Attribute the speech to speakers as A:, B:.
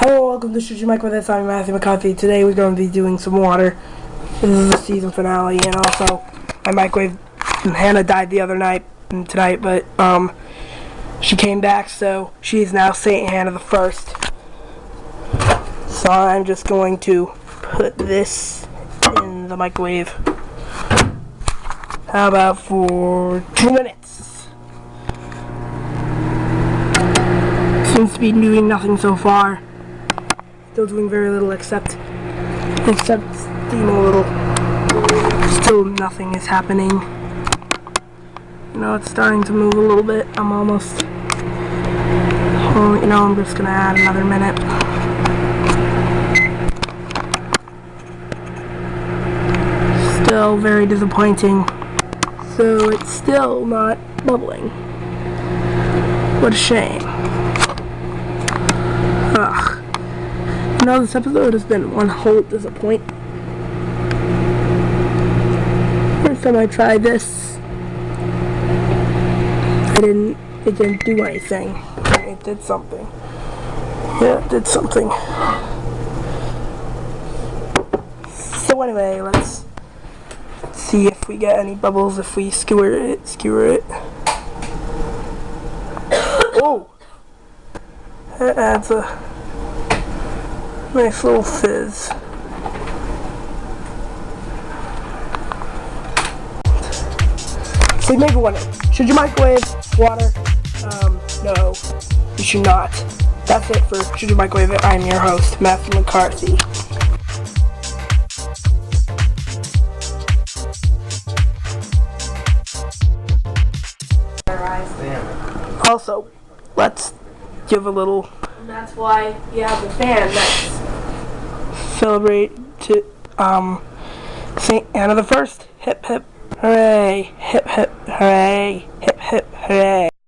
A: Hello, welcome to Cheerful with this. I'm Matthew McCarthy. Today we're going to be doing some water. This is the season finale, and also my microwave. Hannah died the other night and tonight, but she came back, so she's now Saint Hannah the First. So I'm just going to put this in the microwave. How about for 2 minutes? Seems to be doing nothing so far. Still doing very little except steam a little. Still nothing is happening. You know, it's starting to move a little bit. I'm almost, I'm just gonna add another minute. Still very disappointing. So it's still not bubbling. What a shame. Ugh. You know, this episode has been one whole disappointment. First time I tried this, it didn't do anything. It did something. Yeah, it did something. So anyway, let's see if we get any bubbles if we skewer it. Oh! That adds a nice little fizz. So you may be wondering, should you microwave water? No, you should not. That's it for Should You Microwave It? I'm your host, Matthew McCarthy. Also, let's give a little. And that's why you have the fan. Let's celebrate to Saint Hannah the First. Hip hip hooray! Hip hip hooray! Hip hip hooray!